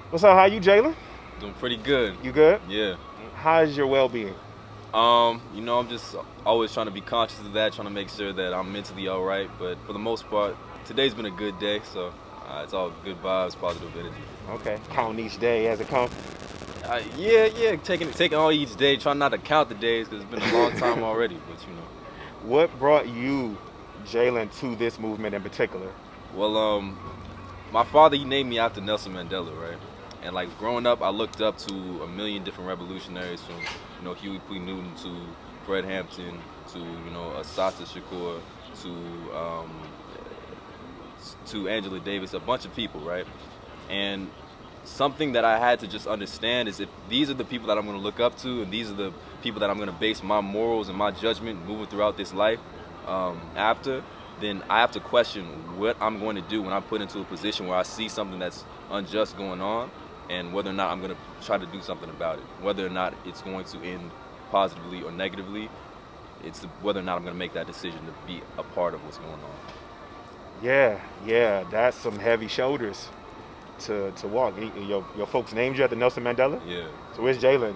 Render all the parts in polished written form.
What's up? How you, Jaelan? Doing pretty good. You good? Yeah. How's your well-being? I'm just always trying to be conscious of that, trying to make sure that I'm mentally all right. But for the most part, today's been a good day, so it's all good vibes, positive energy. Okay. Counting each day as it comes. Yeah, taking all each day, trying not to count the days because it's been a long time already. But What brought you, Jaelan, to this movement in particular? well, my father he named me after Nelson Mandela, right? And like growing up, I looked up to a million different revolutionaries from Huey P. Newton to Fred Hampton to Assata Shakur to Angela Davis, a bunch of people, right? And something that I had to just understand is if these are the people that I'm going to look up to, and these are the people that I'm going to base my morals and my judgment moving throughout this life after, then I have to question what I'm going to do when I'm put into a position where I see something that's unjust going on, and whether or not I'm going to try to do something about it. Whether or not it's going to end positively or negatively, whether or not I'm going to make that decision to be a part of what's going on. Yeah, that's some heavy shoulders to walk. Your folks named you after Nelson Mandela? Yeah. So where's Jaelan?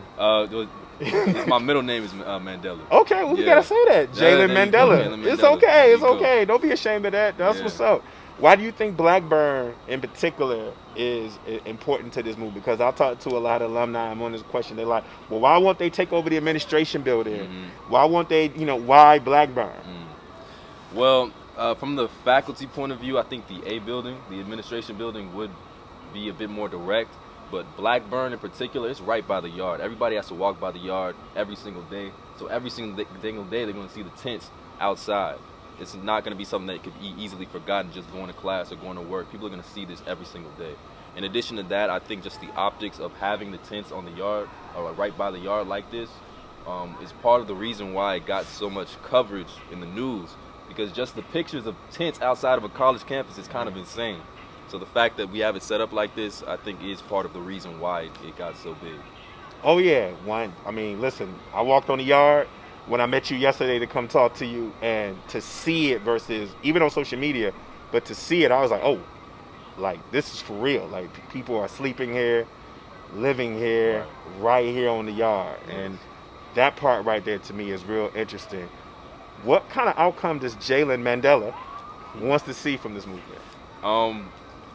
My middle name is Mandela. Okay, well, you gotta say that. Jaelan Mandela. Jaelan It's Mandela. okay, it's There you okay. Don't be ashamed of that. That's what's up. Why do you think Blackburn in particular is important to this movement? Because I talked to a lot of alumni. I'm on this question. They're like, well, why won't they take over the administration building? Why won't they, why Blackburn? Well, from the faculty point of view, I think the A building, the administration building, would be a bit more direct. But Blackburn in particular, it's right by the yard. Everybody has to walk by the yard every single day. So every single day they're going to see the tents outside. It's not going to be something that could be easily forgotten just going to class or going to work. People are going to see this every single day. In addition to that, I think just the optics of having the tents on the yard or right by the yard like this is part of the reason why it got so much coverage in the news. Because just the pictures of tents outside of a college campus is kind of insane. So the fact that we have it set up like this, I think, is part of the reason why it got so big. Oh yeah, listen, I walked on the yard when I met you yesterday to come talk to you, and to see it versus even on social media, but to see it, I was like, oh, like this is for real. Like people are sleeping here, living here, right here on the yard, and that part right there to me is real interesting. What kind of outcome does Jaelan Mandela wants to see from this movement?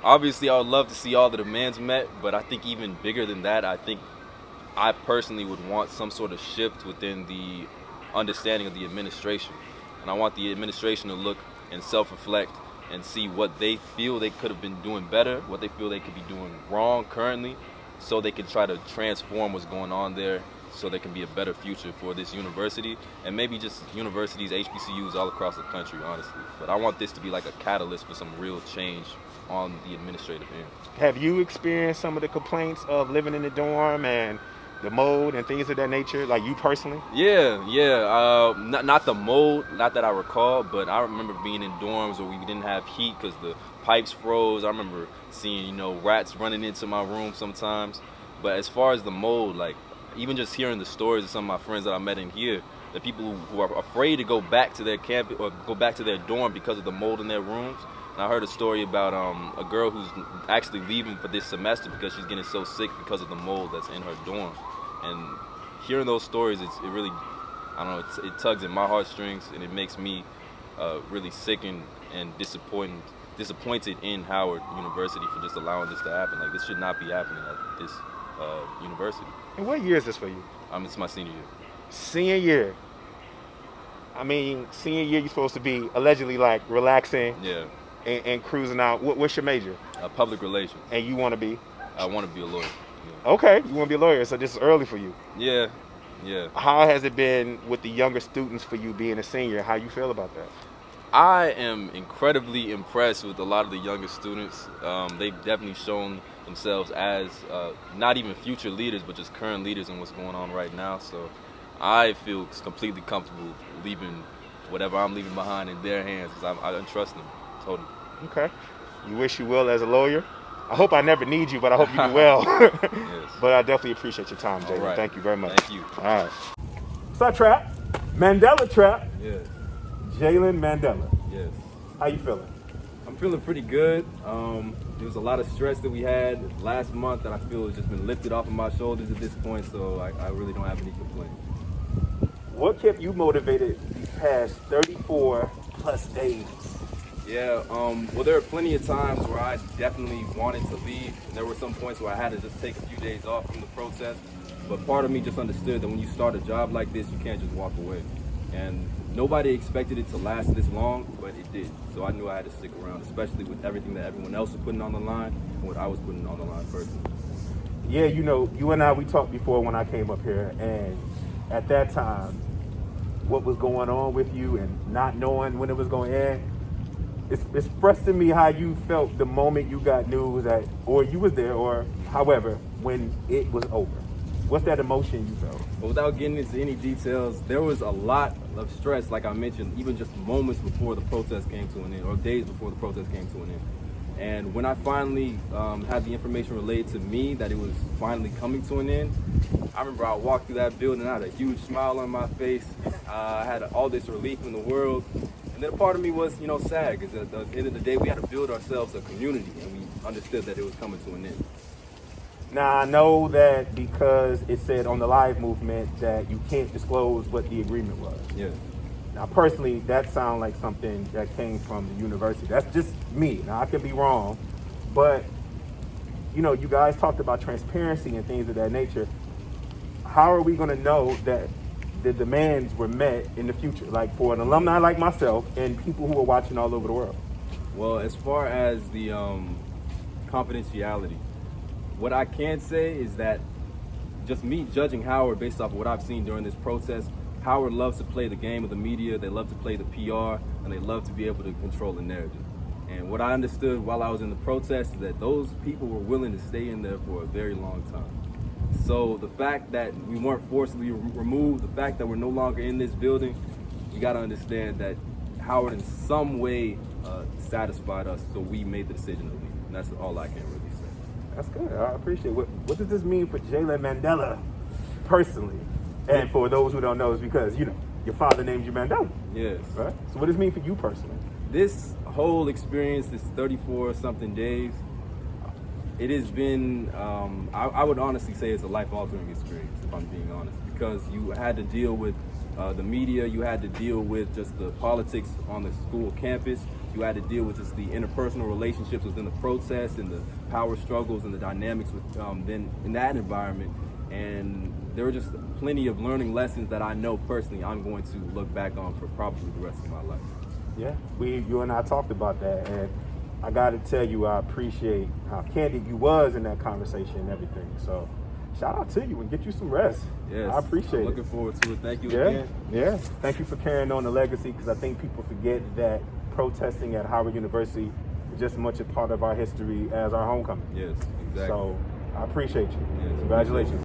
Obviously, I would love to see all the demands met, but I think even bigger than that, I think I personally would want some sort of shift within the understanding of the administration. And I want the administration to look and self-reflect and see what they feel they could have been doing better, what they feel they could be doing wrong currently, so they can try to transform what's going on there so there can be a better future for this university and maybe just universities, HBCUs all across the country, honestly. But I want this to be like a catalyst for some real change on the administrative end. Have you experienced some of the complaints of living in the dorm and the mold and things of that nature, like you personally? Yeah. Not the mold, not that I recall, but I remember being in dorms where we didn't have heat because the pipes froze. I remember seeing, rats running into my room sometimes. But as far as the mold, like even just hearing the stories of some of my friends that I met in here, the people who are afraid to go back to their camp or go back to their dorm because of the mold in their rooms. And I heard a story about a girl who's actually leaving for this semester because she's getting so sick because of the mold that's in her dorm. And hearing those stories, it really, I don't know, it tugs at my heartstrings, and it makes me really sickened and disappointed in Howard University for just allowing this to happen. Like, this should not be happening at this university. And what year is this for you? It's my senior year. Senior year. Senior year, you're supposed to be allegedly like relaxing. Yeah. And cruising out. What's your major? Public relations. And you want to be? I want to be a lawyer. Yeah. Okay, you want to be a lawyer, so this is early for you. Yeah. How has it been with the younger students for you being a senior? How you feel about that? I am incredibly impressed with a lot of the younger students. They've definitely shown themselves as not even future leaders, but just current leaders in what's going on right now. So I feel completely comfortable leaving whatever I'm leaving behind in their hands because I trust them totally. Okay. You wish you well as a lawyer. I hope I never need you, but I hope you do well. Yes. But I definitely appreciate your time, Jaelan. Right. Thank you very much. Thank you. All right. What's up, Trap? Mandela Trap. Yes. Jaelan Mandela. Yes. How you feeling? I'm feeling pretty good. There was a lot of stress that we had last month that I feel has just been lifted off of my shoulders at this point, so I really don't have any complaints. What kept you motivated these past 34 plus days? Yeah, well, there are plenty of times where I definitely wanted to leave, and there were some points where I had to just take a few days off from the protest. But part of me just understood that when you start a job like this, you can't just walk away. And nobody expected it to last this long, but it did. So I knew I had to stick around, especially with everything that everyone else was putting on the line and what I was putting on the line personally. Yeah, you know, you and I, we talked before when I came up here, and at that time, what was going on with you and not knowing when it was going to end, it's expressed to me how you felt the moment you got news that, or you was there, or however, when it was over. What's that emotion you felt? But without getting into any details, there was a lot of stress, like I mentioned, even just moments before the protest came to an end, or days before the protest came to an end. And when I finally had the information relayed to me that it was finally coming to an end, I remember I walked through that building, I had a huge smile on my face. I had all this relief in the world. And then a part of me was, sad, because at the end of the day, we had to build ourselves a community, and we understood that it was coming to an end. Now, I know that because it said on the live movement that you can't disclose what the agreement was. Yeah. Now, personally, that sounds like something that came from the university. That's just me. Now, I could be wrong, but, you guys talked about transparency and things of that nature. How are we going to know that the demands were met in the future, like for an alumni like myself and people who are watching all over the world? Well, as far as the confidentiality, what I can say is that just me judging Howard based off of what I've seen during this protest, Howard loves to play the game of the media, they love to play the PR, and they love to be able to control the narrative. And what I understood while I was in the protest is that those people were willing to stay in there for a very long time. So the fact that we weren't forcibly removed, the fact that we're no longer in this building, you got to understand that Howard in some way satisfied us, so we made the decision to leave. And that's all I can really say. That's good. I appreciate it. What does this mean for Jaelan Mandela personally? And for those who don't know, it's because, your father named you Mandela. Yes. Right? So what does it mean for you personally? This whole experience, this 34-something days, it has been, I would honestly say it's a life-altering experience, if I'm being honest, because you had to deal with the media, you had to deal with just the politics on the school campus, you had to deal with just the interpersonal relationships within the protests and the power struggles and the dynamics with then in that environment. And there were just plenty of learning lessons that I know personally I'm going to look back on for probably the rest of my life. Yeah, you and I talked about that, and I got to tell you, I appreciate how candid you was in that conversation and everything. So, shout out to you and get you some rest. Yes, I appreciate it. Looking forward to it. Thank you again. Yeah. Thank you for carrying on the legacy, because I think people forget that protesting at Howard University is just as much a part of our history as our homecoming. Yes, exactly. So, I appreciate you. Yes, Congratulations.